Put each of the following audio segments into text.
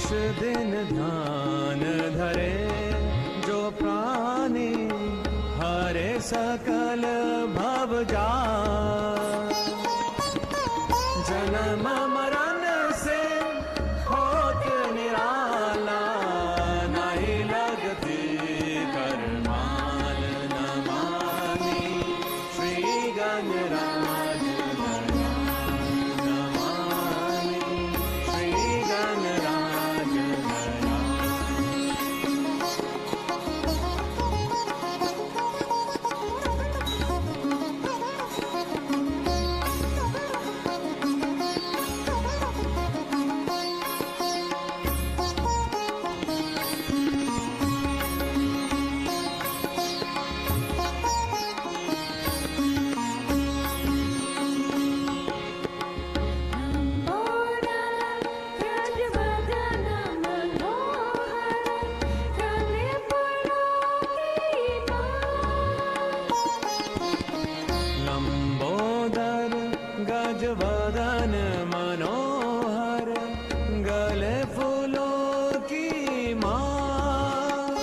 निश दिन ध्यान धरे जो प्राणी हरे सकल भव जाय। जन्म मरण से होत निराला नहीं लगती करमाल। नमामि श्री गणराज दयाल। नमामि श्री गणराज लंबोदर गजवदन मनोहर गले फूलों की माला।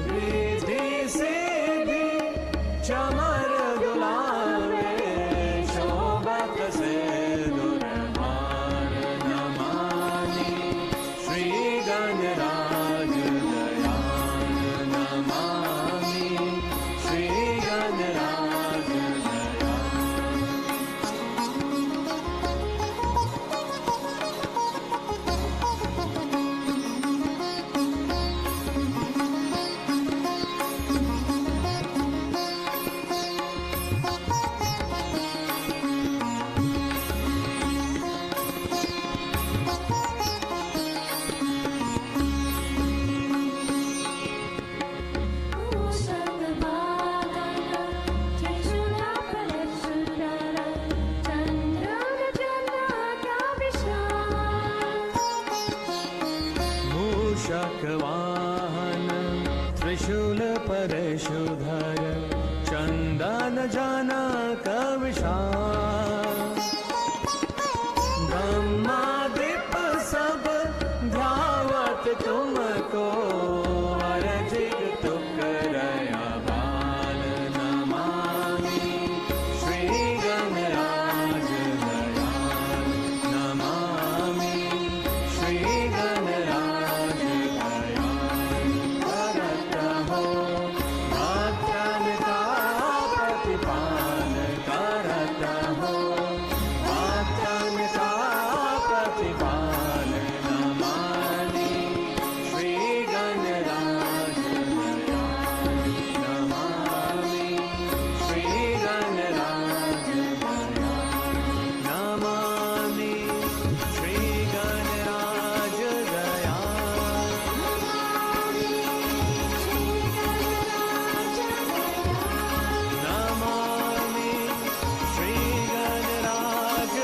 रिद्धि सिद्धि चमर दुलारे शोभत सिंदूर हार। नमामि श्री गणराज दयाल। नमामि श्री गणराज दयाल। मूषक वाहन त्रिशूल परशुधर चंदन जनक विशाल। ब्रह्मादिप सब ध्यावत तुमको अरजिग तुकरया बाल। नमामि श्री गणराज दयाल। नमामि श्री गणराज दयाल। करत हो भक्तन का प्रतिपाल। करत हो भक्तन का प्रतिपाल। नमामि श्री गणराज दयाल। नमामि श्री गणराज दयाल। नमामि श्री गणराज दयाल। नमामि श्री गणराज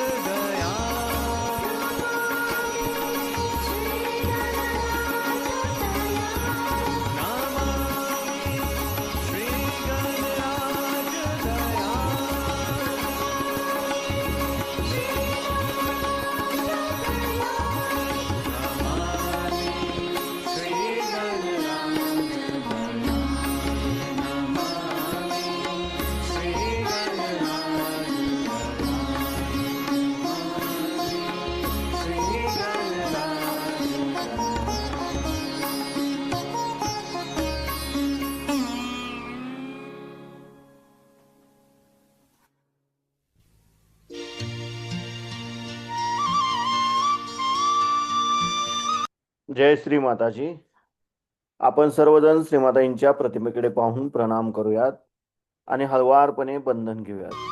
जय श्री माताजी. आपण सर्वजण श्रीमाताईंच्या प्रतिमेकडे पाहून प्रणाम करूयात आणि हळवारपणे बंधन घेऊयात.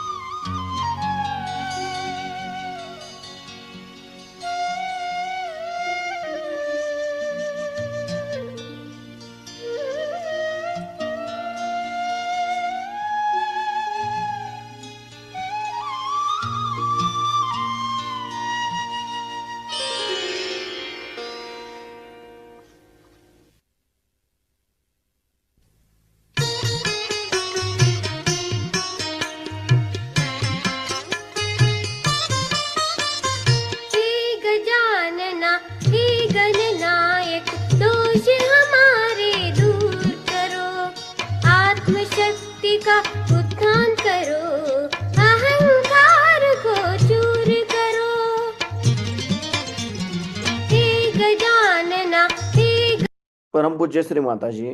परमपूज्य श्री माताजी,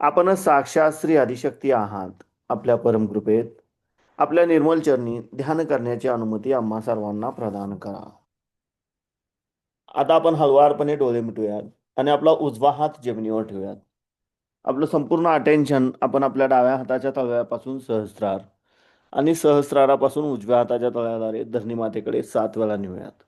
आपण साक्षात श्री आदिशक्ती आहात. आपल्या परमकृपेत आपल्या निर्मल चरणी ध्यान करण्याची अनुमती आम्हा सर्वांना प्रदान करा. आता आपण हळुवारपणे डोळे मिटूयात आणि आपला उजवा हात जमिनीवर ठेवूयात. आपलं संपूर्ण अटेन्शन आपण आपल्या डाव्या हाताच्या तळव्यापासून सहस्रार आणि सहस्रारापासून उजव्या हाताच्या तळव्याद्वारे धरणी मातेकडे 7 वेळा नेऊयात.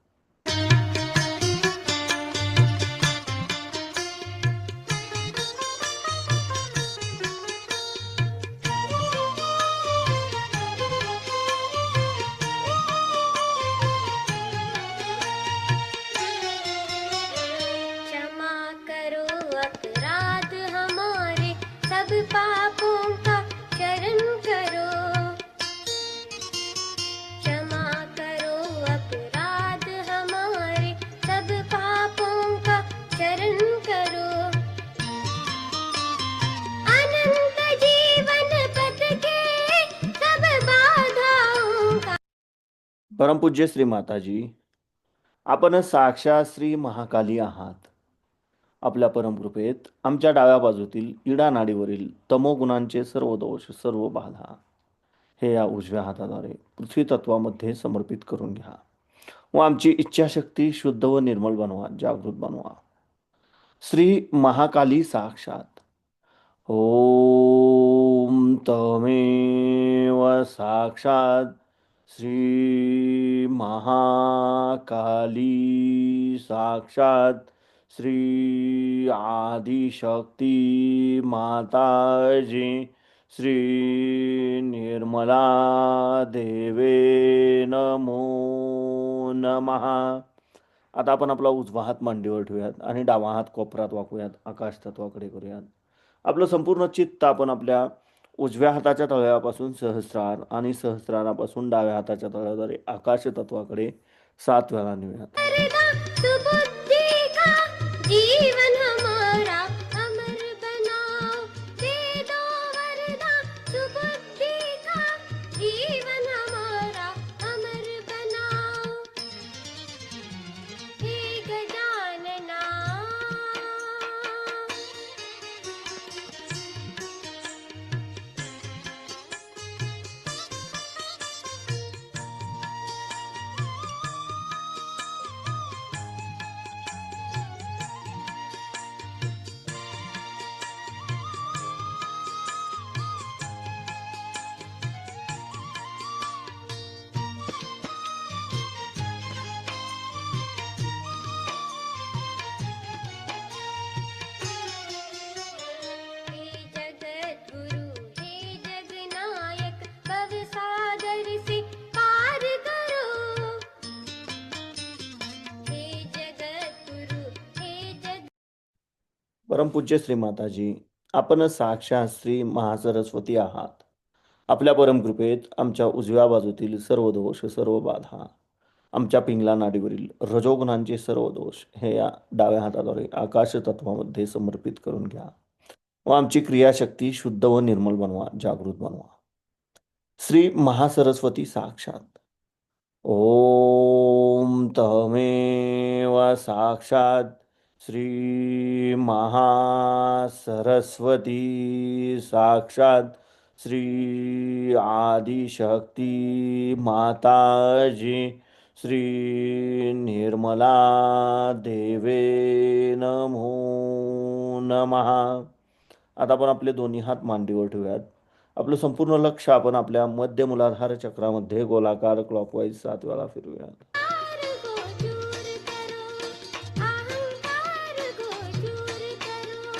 क्षमा करो अपराध हमारे, सब पापों का शरण करो। क्षमा करो अपराध हमारे, सब पापों का शरण करो। अनंत जीवन पथ के सब बाधाओं का परमपूज्य श्री माताजी, आपण साक्षात श्री महाकाली आहात. आपल्या परमकृपेत आमच्या डाव्या बाजूतील इडा नाडीवरील तमोगुणांचे सर्व दोष, सर्व बाधा हे या उजव्या हाताद्वारे पृथ्वी तत्वामध्ये समर्पित करून घ्या व आमची इच्छाशक्ती शुद्ध व निर्मल बनवा, जागृत बनवा. श्री महाकाली साक्षात. ओम तमेव साक्षात श्री महाकाली साक्षात श्री आदिशक्ती माताजी श्री निर्मला देवे नमो नमः. आता आपण आपला उजवा हात मांडीवर ठेवूयात आणि डावा हात कोपरात वाकूयात, आकाश तत्वाकडे करूयात. आपलं संपूर्ण चित्त आपण आपल्या उजव्या हाताच्या तळव्यापासून सहस्रार आणि सहस्रारापासून डाव्या हाताच्या तळव्याद्वारे आकाश तत्वाकडे 7 वेळा नेऊयात. सुबुद्धि का जीवन हमारा अमर बनाओ, दे दो वरदान सुबुद्धि का जीवन हमारा अमर बनाओ। हे गजानना हे जगद्गुरु हे जगनायक, भवसागर से पार करो। हे जगद्गुरु हे जग परमपूज्य श्री माताजी, आपण साक्षात श्री महासरस्वती आहात. आपल्या परमकृपेत आमच्या उजव्या बाजूतील सर्व दोष, सर्व बाधा, आमच्या पिंगला नाडीवरील रजोगुणांचे सर्व दोष हे या डाव्या हाताद्वारे आकाश तत्वामध्ये समर्पित करून घ्या व आमची क्रियाशक्ती शुद्ध व निर्मल बनवा, जागृत बनवा. श्री महासरस्वती साक्षात. ओम तमेव साक्षात श्री महासरस्वती साक्षात श्री आदिशक्ती माताजी श्री निर्मला देवे नमो नमः. आता आपण आपले दोन्ही हात मांडीवर ठेवूयात. आपलं संपूर्ण लक्ष आपण आपल्या मध्य मूलाधार चक्रामध्ये गोलाकार क्लॉकवाईज 7 वेळा फिरूयात. को दूर करो, अहंकार को दूर करो।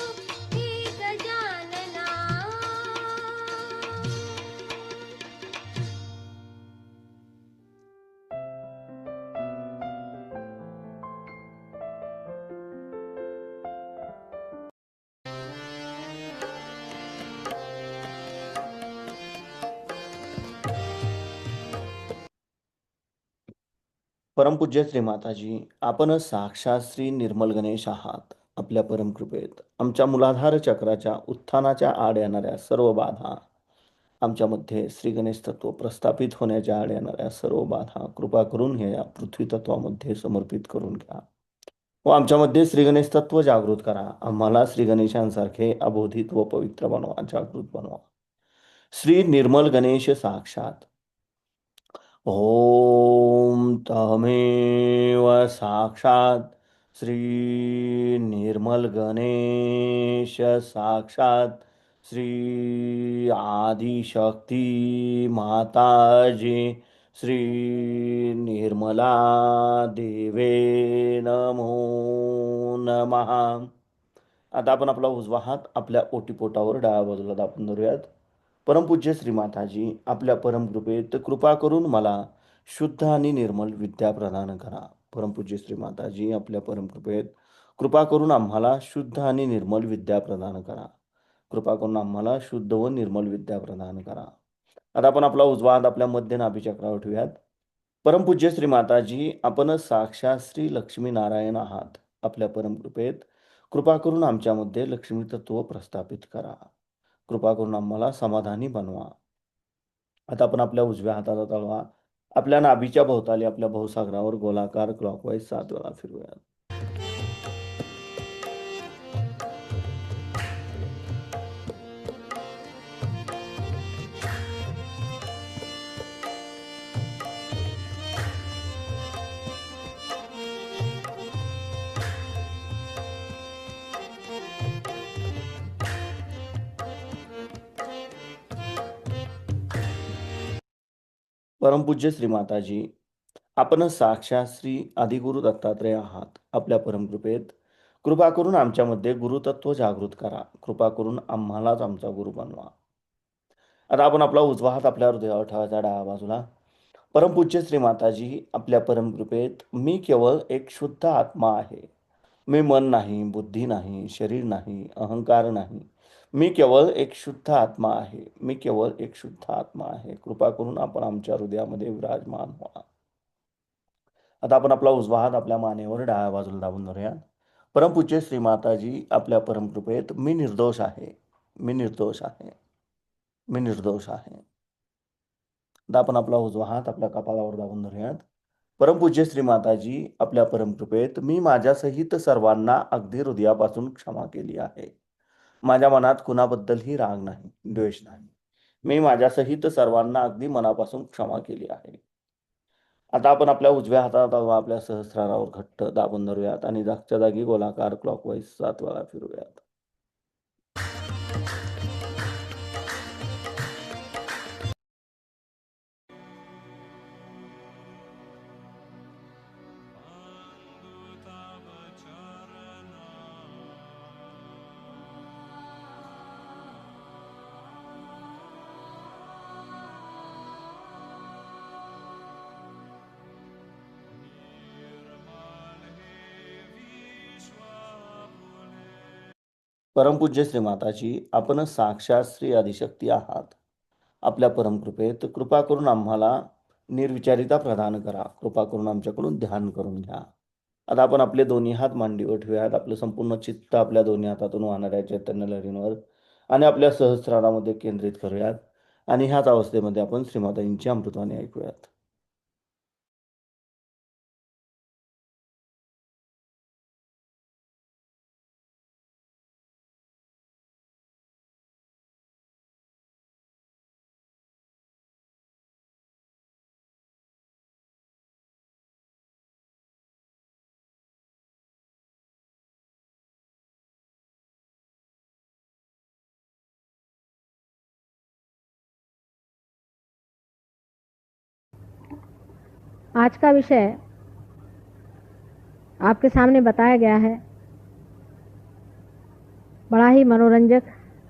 हे गजानना परमपूज्य श्री माताजी, आपण साक्षात श्री निर्मल गणेश आहात. आपल्या परमकृपेत आमच्या मूलाधार चक्राच्या उत्थानाच्या आड येणाऱ्या सर्व बाधा, आमच्यामध्ये श्री गणेश तत्व प्रस्थापित होण्याच्या आड येणाऱ्या सर्व बाधा कृपा करून हे या पृथ्वी तत्वामध्ये समर्पित करून घ्या व आमच्यामध्ये श्री गणेश तत्व जागृत करा. आम्हाला श्री गणेशांसारखे अबोधित व पवित्र बनवा, जागृत बनवा. श्री निर्मल गणेश साक्षात. ओम तमेव साक्षात श्री निर्मल गणेश साक्षात श्री आदिशक्ती माताजी श्री निर्मला देवे नमो नमः. आता आपण आपला उजवा हात आपल्या ओटीपोटावर डाव्या बाजूला दाबून धरूयात. परमपूज्य श्री माताजी, आपल्या परमकृपेत कृपा करून मला शुद्ध आणि निर्मल विद्या प्रदान करा. परमपूज्य श्री माताजी, आपल्या परमकृपेत कृपा करून आम्हाला शुद्ध आणि निर्मल विद्या प्रदान करा. कृपा करून आम्हाला शुद्ध व निर्मल विद्या प्रदान करा. आता आपण आपला उजवा हात आपल्या मध्य नाभी चक्रावर ठेवूयात. परमपूज्य श्री माताजी, आपण साक्षात श्री लक्ष्मी नारायण आहात. आपल्या परमकृपेत कृपा करून आमच्यामध्ये लक्ष्मी तत्व प्रस्थापित करा. कृपा करून आम्हाला समाधानी बनवा. आता आपण आपल्या उजव्या हाताचा तळवा आपल्या नाभीच्या भोवताली आपल्या भवसागरावर गोलाकार क्लॉकवाईज 7 वेळा फिरवूया. परमपूज्य श्री माताजी, आपण साक्षात श्री आदिगुरु दत्तात्रय आहात. आपल्या परमकृपेत कृपा करून आमच्यामध्ये गुरुतत्व जागृत करा. कृपा करून आम्हालाच आमचा गुरु बनवा. आता आपण आपला उजवा हात आपल्या हृदयावर ठेवायचा डाव्या बाजूला. परमपूज्य श्री माताजी, आपल्या परमकृपेत मी केवळ एक शुद्ध आत्मा आहे. मी मन नाही, बुद्धी नाही, शरीर नाही, अहंकार नाही. मी केवळ एक शुद्ध आत्मा आहे. मी केवळ एक शुद्ध आत्मा आहे. कृपा करून आपण आमच्या हृदयामध्ये विराजमान व्हा. आता आपण आपला उजवा हात आपल्या मानेवर डाव्या बाजूला दाबून धरूया. परमपूज्य श्री माताजी, आपल्या परमकृपेत मी निर्दोष आहे. मी निर्दोष आहे. मी निर्दोष आहे. आता आपण आपला उजवा हात आपल्या कपाळावर दाबून धरूयात. परमपूज्य श्री माताजी, आपल्या परमकृपेत मी माझ्यासहित सर्वांना अगदी हृदयापासून क्षमा केली आहे. माझ्या मनात कुणाबद्दलही राग नाही, द्वेष नाही. मी माझ्यासहित सर्वांना अगदी मनापासून क्षमा केली आहे. आता आपण आपल्या उजव्या हातात आपल्या सहस्रारावर घट्ट दाबून धरूयात आणि जागच्या जागी गोलाकार क्लॉकवाईज 7 वेळा फिरूयात. परमपूज्य श्री माताजी, आपण साक्षात श्री आदिशक्ती आहात. आपल्या परमकृपेत कृपा करून आम्हाला निर्विचारिता प्रदान करा. कृपा करून आमच्याकडून ध्यान करून घ्या. आता आपण आपले दोन्ही हात मांडीवर ठेवूयात. आपलं संपूर्ण चित्त आपल्या दोन्ही हातातून वाहणाऱ्या चैतन्य लहरींवर आणि आपल्या सहस्रारामध्ये केंद्रित करूयात आणि ह्याच अवस्थेमध्ये आपण श्रीमाताजींची अमृतवाणी ऐकूयात. आज का विषय आपके सामने बताया गया है, बड़ा ही मनोरंजक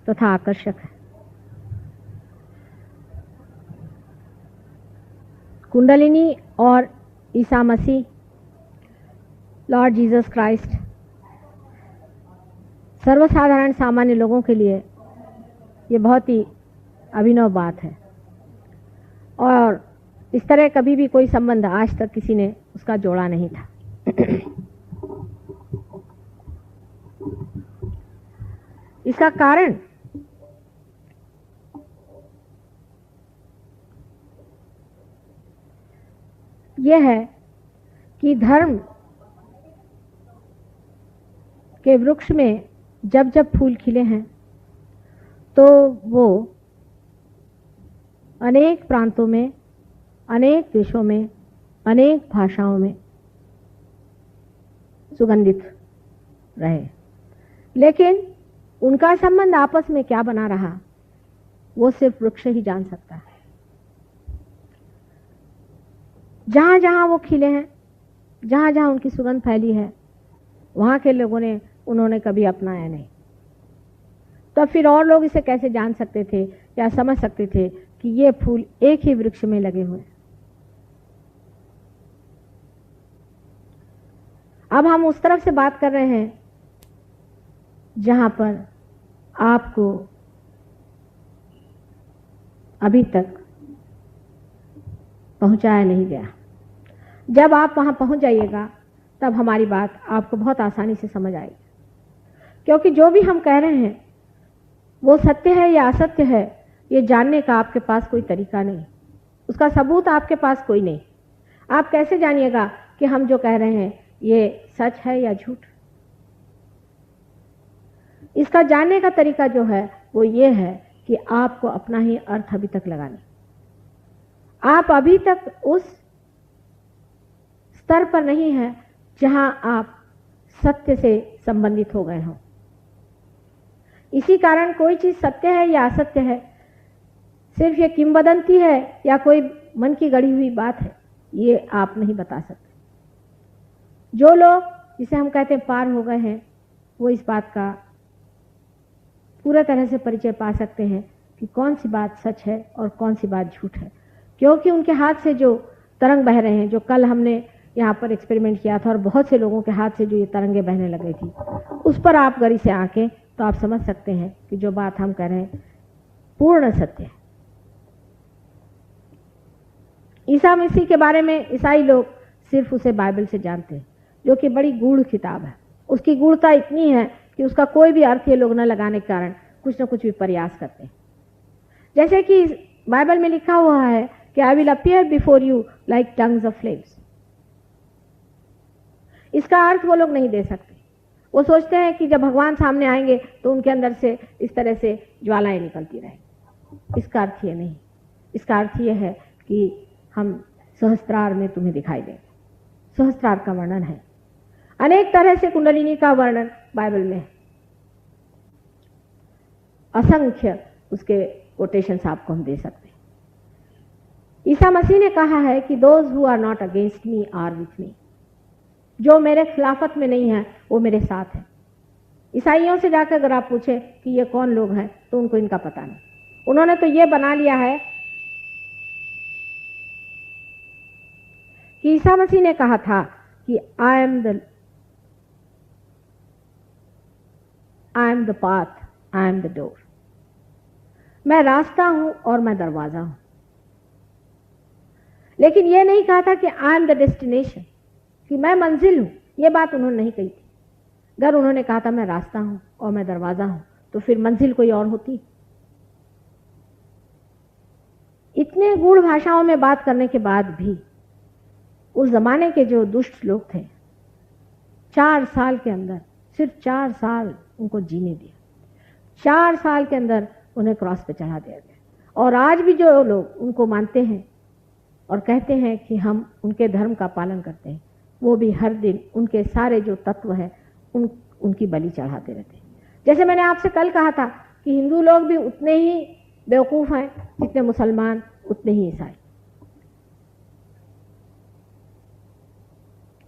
तथा आकर्षक है. कुंडलिनी और Isa Masih, Lord Jesus Christ, सर्वसाधारण सामान्य लोगों के लिए ये बहुत ही अभिनव बात है और इस तरह कभी भी कोई संबंध आज तक किसी ने उसका जोड़ा नहीं था. इसका कारण यह है कि धर्म कि वृक्ष में जब जब फूल खिले हैं तो वो अनेक प्रांतों में, अनेक देशों में, अनेक भाषाओं में सुगंधित रहे, लेकिन उनका संबंध आपस में क्या बना रहा वो सिर्फ वृक्ष ही जान सकता है। जहां जहां वो खिले हैं, जहां जहां उनकी सुगंध फैली है, वहां के लोगों ने उन्होंने कभी अपनाया नहीं। तो फिर और लोग इसे कैसे जान सकते थे या समझ सकते थे कि ये फूल एक ही वृक्ष में लगे हुए हैं। अब हम उस तरफ से बात कर रहे हैं जहां पर आपको अभी तक पहुंचाया नहीं गया। जब आप वहां पहुंच जाइएगा तब हमारी बात आपको बहुत आसानी से समझ आएगी, क्योंकि जो भी हम कह रहे हैं वो सत्य है या असत्य है ये जानने का आपके पास कोई तरीका नहीं, उसका सबूत आपके पास कोई नहीं। आप कैसे जानिएगा कि हम जो कह रहे हैं ये सच है या झूठ? इसका जानने का तरीका जो है वो ये है कि आपको अपना ही अर्थ अभी तक लगाना। आप अभी तक उस स्तर पर नहीं है जहां आप सत्य से संबंधित हो गए हों। इसी कारण कोई चीज सत्य है या असत्य है, सिर्फ ये किंवदंती है या कोई मन की गढ़ी हुई बात है, ये आप नहीं बता सकते। जो लोग जिसे हम कहते हैं पार हो गए हैं, वो इस बात का पूरा तरह से परिचय पा सकते हैं कि कौन सी बात सच है और कौन सी बात झूठ है, क्योंकि उनके हाथ से जो तरंग बह रहे हैं, जो कल हमने यहाँ पर एक्सपेरिमेंट किया था और बहुत से लोगों के हाथ से जो ये तरंगे बहने लगी थी, उस पर आप गरी से आके तो आप समझ सकते हैं कि जो बात हम कह रहे हैं पूर्ण सत्य है। ईसा मसीह के बारे में ईसाई लोग सिर्फ उसे बाइबल से जानते हैं, जो कि बड़ी गूढ़ किताब है। उसकी गूढ़ता इतनी है कि उसका कोई भी अर्थ ये लोग न लगाने के कारण कुछ न कुछ भी प्रयास करते हैं। जैसे कि बाइबल में लिखा हुआ है कि I will appear before you like tongues of flames. इसका अर्थ वो लोग नहीं दे सकते। वो सोचते हैं कि जब भगवान सामने आएंगे तो उनके अंदर से इस तरह से ज्वालाएं निकलती रहेंगी। इसका अर्थ ये नहीं। इसका अर्थ ये है कि हम सहस्त्रार में तुम्हें दिखाई देंगे। सहस्त्रार का वर्णन है, अनेक तरह से कुंडलिनी का वर्णन बाइबल में है, असंख्य उसके कोटेशंस आपको हम दे सकते हैं। ईसा मसीह ने कहा है कि those who are not against me are with me. जो मेरे खिलाफत में नहीं है वो मेरे साथ है। ईसाइयों से जाकर अगर आप पूछे कि ये कौन लोग हैं तो उनको इनका पता नहीं। उन्होंने तो ये बना लिया है कि ईसा मसीह ने कहा था कि I am the path, I am the door. मैं रास्ता हूं और मैं दरवाजा हूं। लेकिन यह नहीं कहा था कि आई एम द डेस्टिनेशन, कि मैं मंजिल हूं। यह बात उन्होंने नहीं कही थी। अगर उन्होंने कहा था मैं रास्ता हूं और मैं दरवाजा हूं तो फिर मंजिल कोई और होती। इतने गूढ़ भाषाओं में बात करने के बाद भी उस जमाने के जो दुष्ट लोग थे, 4 साल के अंदर, सिर्फ 4 साल उनको जीने दिया। 4 साल के अंदर उन्हें क्रॉस पे चढ़ा दिया गया। और आज भी जो लोग उनको मानते हैं और कहते हैं कि हम उनके धर्म का पालन करते हैं, वो भी हर दिन उनके सारे जो तत्व हैं उनकी बलि चढ़ाते रहते हैं। जैसे मैंने आपसे कल कहा था कि हिंदू लोग भी उतने ही बेवकूफ़ हैं जितने मुसलमान, उतने ही ईसाई।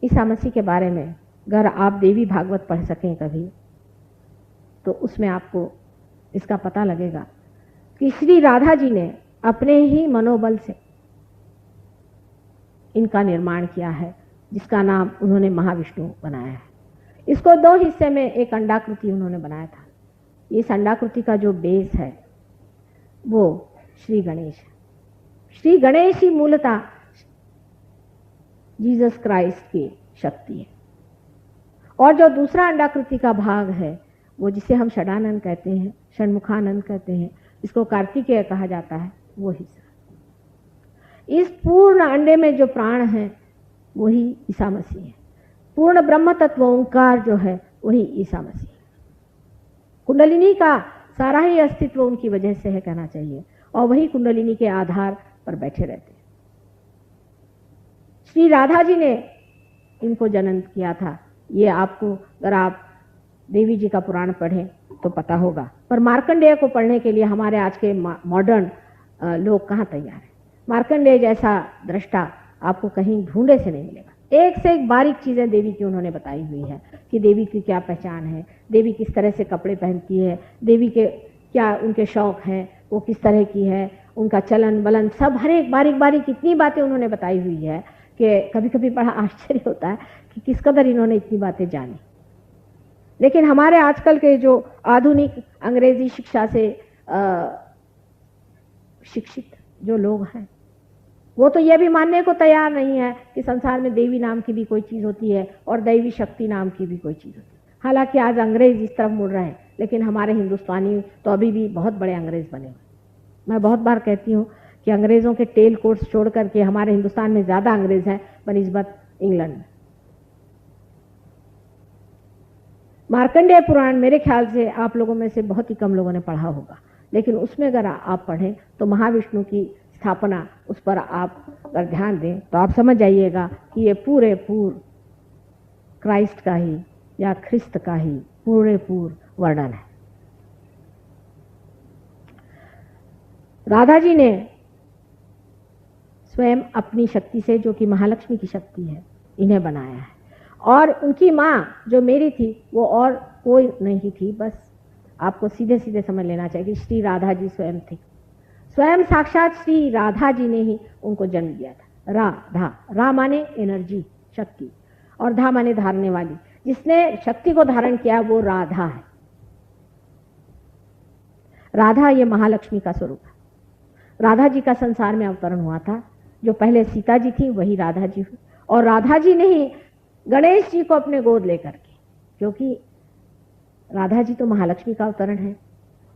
ईसा मसीह के बारे में अगर आप देवी भागवत पढ़ सकें कभी, तो उसमें आपको इसका पता लगेगा कि श्री राधा जी ने अपने ही मनोबल से इनका निर्माण किया है, जिसका नाम उन्होंने महाविष्णु बनाया है। इसको 2 हिस्से में एक अंडाकृति उन्होंने बनाया था। इस अंडाकृति का जो बेस है वो श्री गणेश है। श्री गणेश ही मूलतः जीसस क्राइस्ट की शक्ति है। और जो दूसरा अंडाकृति का भाग है वो जिसे हम षडानंद कहते हैं, षण्मुखानंद कहते हैं, इसको कार्तिकेय कहा जाता है, वो हिस्सा। इस पूर्ण अंडे में जो प्राण है वही ईसा मसीह है। पूर्ण ब्रह्म तत्व ओंकार जो है वही ईसा मसीह। कुंडलिनी का सारा ही अस्तित्व उनकी वजह से है कहना चाहिए, और वही कुंडलिनी के आधार पर बैठे रहते। श्री राधा जी ने इनको जन्म किया था, ये आपको अगर आप देवी जी का पुराण पढ़ें तो पता होगा। पर मार्कंडेय को पढ़ने के लिए हमारे आज के मॉडर्न लोग कहाँ तैयार हैं। मार्कंडेय जैसा दृष्टा आपको कहीं ढूंढे से नहीं मिलेगा। एक से एक बारीक चीजें देवी की उन्होंने बताई हुई है कि देवी की क्या पहचान है, देवी किस तरह से कपड़े पहनती है, देवी के क्या उनके शौक हैं, वो किस तरह की है, उनका चलन बलन सब हर एक बारीक बारीक इतनी बातें उन्होंने बताई हुई है कि कभी कभी बड़ा आश्चर्य होता है कि किस कदर इन्होंने इतनी बातें जानी। लेकिन हमारे आजकल के जो आधुनिक अंग्रेजी शिक्षा से शिक्षित जो लोग हैं वो तो ये भी मानने को तैयार नहीं है कि संसार में देवी नाम की भी कोई चीज़ होती है और दैवी शक्ति नाम की भी कोई चीज़ होती है। हालांकि आज अंग्रेज इस तरफ मुड़ रहे हैं, लेकिन हमारे हिंदुस्तानी तो अभी भी बहुत बड़े अंग्रेज बने हुए। मैं बहुत बार कहती हूँ कि अंग्रेज़ों के टेल कोर्स छोड़ करके हमारे हिंदुस्तान में ज़्यादा अंग्रेज हैं बनिस्बत इंग्लैंड में। मार्कंडेय पुराण मेरे ख्याल से आप लोगों में से बहुत ही कम लोगों ने पढ़ा होगा, लेकिन उसमें अगर आप पढ़ें तो महाविष्णु की स्थापना उस पर आप अगर ध्यान दें तो आप समझ जाइएगा कि ये पूरे क्राइस्ट का ही या ख्रिस्त का ही पूरे वर्णन है। राधा जी ने स्वयं अपनी शक्ति से, जो कि महालक्ष्मी की शक्ति है, इन्हें बनाया है। और उनकी माँ जो मेरी थी वो और कोई नहीं थी, बस आपको सीधे सीधे समझ लेना चाहिए कि श्री राधा जी स्वयं थी। स्वयं साक्षात श्री राधा जी ने ही उनको जन्म दिया था। राधा, रा माने एनर्जी, शक्ति, और धा माने धारने वाली। जिसने शक्ति को धारण किया वो राधा है। राधा ये महालक्ष्मी का स्वरूप है। राधा जी का संसार में अवतरण हुआ था। जो पहले सीता जी थी वही राधा जी हुई, और राधा जी ने ही गणेश जी को अपने गोद लेकर के, क्योंकि राधा जी तो महालक्ष्मी का अवतरण है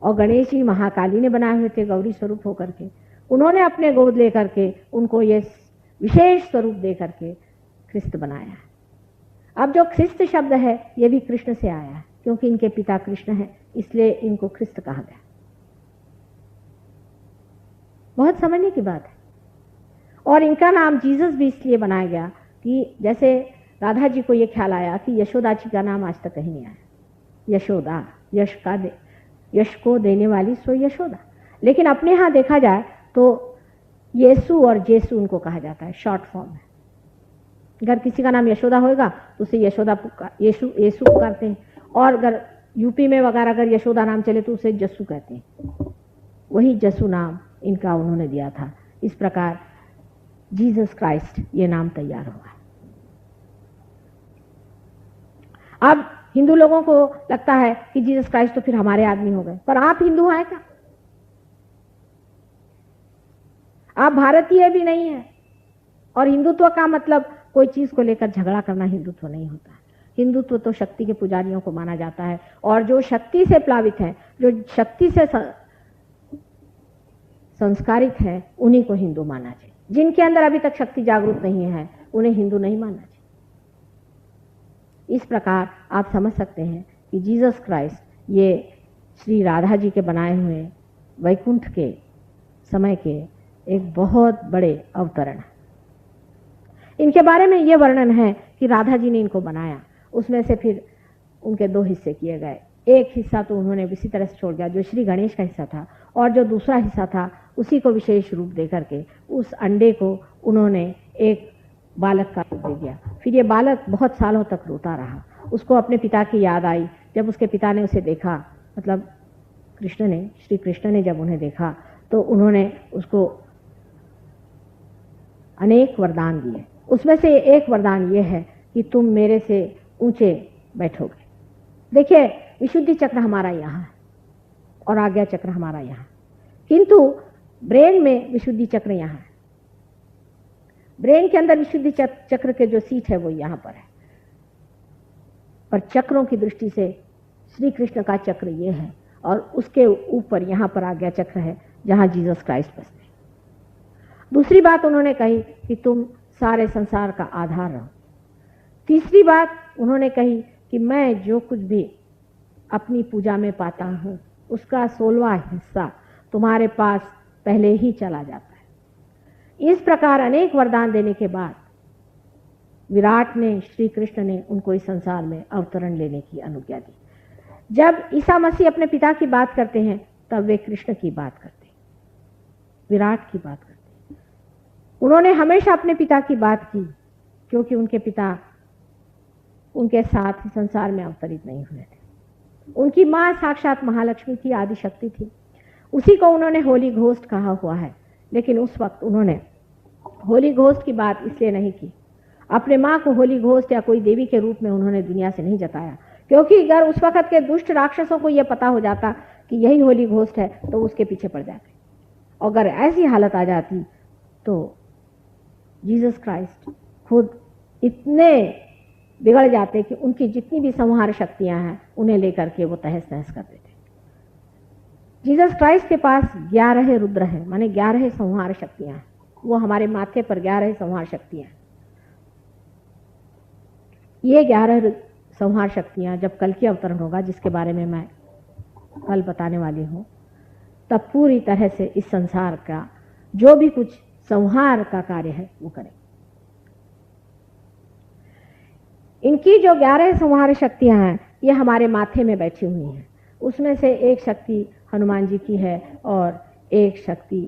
और गणेश जी महाकाली ने बनाए हुए थे गौरी स्वरूप होकर के, उन्होंने अपने गोद लेकर के उनको ये विशेष स्वरूप दे करके ख्रिस्त बनाया है। अब जो ख्रिस्त शब्द है ये भी कृष्ण से आया है, क्योंकि इनके पिता कृष्ण हैं, इसलिए इनको ख्रिस्त कहा गया। बहुत समझने की बात है। और इनका नाम जीसस भी इसलिए बनाया गया कि जैसे राधा जी को ये ख्याल आया कि यशोदा जी का नाम आज तक कहीं नहीं आया। यशोदा, यश को देने वाली सो यशोदा। लेकिन अपने यहाँ देखा जाए तो येसु और जेसु उनको कहा जाता है, शॉर्ट फॉर्म है। अगर किसी का नाम यशोदा होगा तो उसे यशोदा येसु पुकारते हैं, और अगर यूपी में वगैरह अगर यशोदा नाम चले तो उसे जस्सू कहते हैं। वही जस्सू नाम इनका उन्होंने दिया था। इस प्रकार जीसस क्राइस्ट ये नाम तैयार हुआ है। अब हिंदू लोगों को लगता है कि जीसस क्राइस्ट तो फिर हमारे आदमी हो गए, पर आप हिंदू हैं क्या? आप भारतीय भी नहीं है। और हिंदुत्व का मतलब कोई चीज को लेकर झगड़ा करना हिंदुत्व नहीं होता है। हिंदुत्व तो शक्ति के पुजारियों को माना जाता है, और जो शक्ति से प्लावित है, जो शक्ति से संस्कारित है, उन्हीं को हिंदू माना चाहिए। जिनके अंदर अभी तक शक्ति जागरूक नहीं है उन्हें हिंदू नहीं मानना चाहिए। इस प्रकार आप समझ सकते हैं कि जीसस क्राइस्ट ये श्री राधा जी के बनाए हुए वैकुंठ के समय के एक बहुत बड़े अवतरण है। इनके बारे में ये वर्णन है कि राधा जी ने इनको बनाया, उसमें से फिर उनके दो हिस्से किए गए। एक हिस्सा तो उन्होंने इसी तरह से छोड़ दिया जो श्री गणेश का हिस्सा था, और जो दूसरा हिस्सा था उसी को विशेष रूप दे करके उस अंडे को उन्होंने एक बालक का रूप दे दिया। फिर ये बालक बहुत सालों तक रोता रहा। उसको अपने पिता की याद आई। जब उसके पिता ने उसे देखा, मतलब श्री कृष्ण ने जब उन्हें देखा तो उन्होंने उसको अनेक वरदान दिए। उसमें से एक वरदान ये है कि तुम मेरे से ऊंचे बैठोगे। देखिए, विशुद्धि चक्र हमारा यहाँ है और आज्ञा चक्र हमारा यहाँ है, किंतु ब्रेन में विशुद्धि चक्र यहाँ है। ब्रेन के अंदर विशुद्धि चक्र के जो सीट है वो यहाँ पर है, पर चक्रों की दृष्टि से श्री कृष्ण का चक्र ये है, और उसके ऊपर यहाँ पर आज्ञा चक्र है जहाँ जीसस क्राइस्ट बसते हैं। दूसरी बात उन्होंने कही कि तुम सारे संसार का आधार रहो। तीसरी बात उन्होंने कही कि मैं जो कुछ भी अपनी पूजा में पाता हूँ उसका 16वां हिस्सा तुम्हारे पास पहले ही चला जाता है। इस प्रकार अनेक वरदान देने के बाद विराट ने, श्री कृष्ण ने उनको इस संसार में अवतरण लेने की अनुज्ञा दी। जब ईसा मसीह अपने पिता की बात करते हैं तब वे कृष्ण की बात करते हैं, विराट की बात करते हैं। उन्होंने हमेशा अपने पिता की बात की क्योंकि उनके पिता उनके साथ संसार में अवतरित नहीं हुए थे। उनकी माँ साक्षात महालक्ष्मी थी, आदिशक्ति थी। उसी को उन्होंने होली घोस्ट कहा हुआ है, लेकिन उस वक्त उन्होंने होली घोस्ट की बात इसलिए नहीं की, अपने माँ को होली घोस्ट या कोई देवी के रूप में उन्होंने दुनिया से नहीं जताया, क्योंकि अगर उस वक्त के दुष्ट राक्षसों को यह पता हो जाता कि यही होली घोस्ट है तो उसके पीछे पड़ जाते। अगर ऐसी हालत आ जाती तो जीसस क्राइस्ट खुद इतने बिगड़ जाते कि उनकी जितनी भी संहार शक्तियां हैं उन्हें लेकर के वो तहस नहस कर देते। जीसस क्राइस्ट के पास 11 रुद्र हैं, माने 11 संहार शक्तियां हैं। वो हमारे माथे पर 11 संहार शक्तियां हैं। ये 11 संहार शक्तियां जब कल की अवतरण होगा, जिसके बारे में मैं कल बताने वाली हूँ, तब पूरी तरह से इस संसार का जो भी कुछ संहार का कार्य है वो करें। इनकी जो 11 संहार शक्तियां हैं ये हमारे माथे में बैठी हुई हैं। उसमें से एक शक्ति हनुमान जी की है और एक शक्ति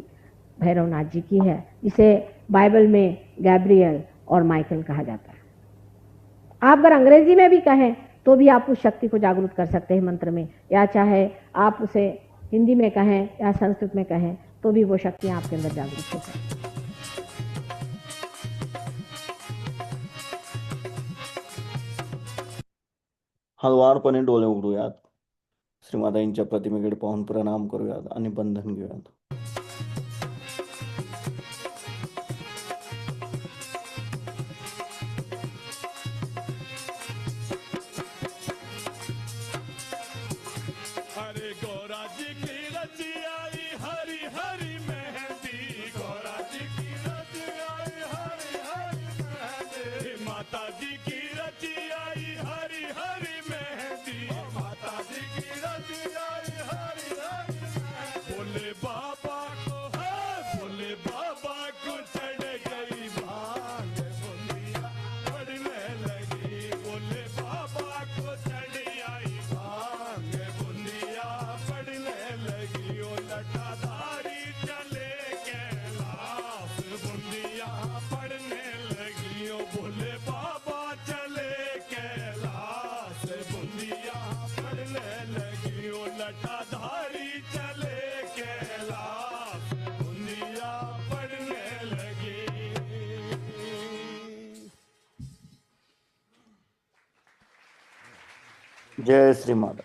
भैरवनाथ जी की है, जिसे बाइबल में गैब्रियल और माइकल कहा जाता है। आप अगर अंग्रेजी में भी कहें तो भी आप उस शक्ति को जागरूक कर सकते हैं मंत्र में, या चाहे आप उसे हिंदी में कहें या संस्कृत में कहें तो भी वो शक्तियां आपके अंदर जागरूक हो सकती हैं। हळुवारपणे डोळे उघडूयात, श्रीमाताईंच्या प्रतिमेकडे पाहून प्रणाम करूयात आणि बंधन घेऊयात. हरे गौरा जी की रची आई हरी हरी मेहंदी, गौरा जी की रची आई हरी हरी मेहंदी, माता जी की रची आई हरी हरी मेहंदी, माता जी की रची आई हरी हरी मेहंदी। भोले बाबा को है, भोले बाबा को चढ़ गई भांग बुंदिया पड़ने लगी, भोले बाबा को चढ़ आई भांग बुंदिया पड़ने लगी। ओ लटाधारी चले कैलाश बुंदिया पड़ने लगी, ओ भोले बाबा चले कैलाश बुंदिया पड़ने लगी, ओ लटाधारी चले कैलाश बुंदिया पड़ने लगी। जय श्री माता.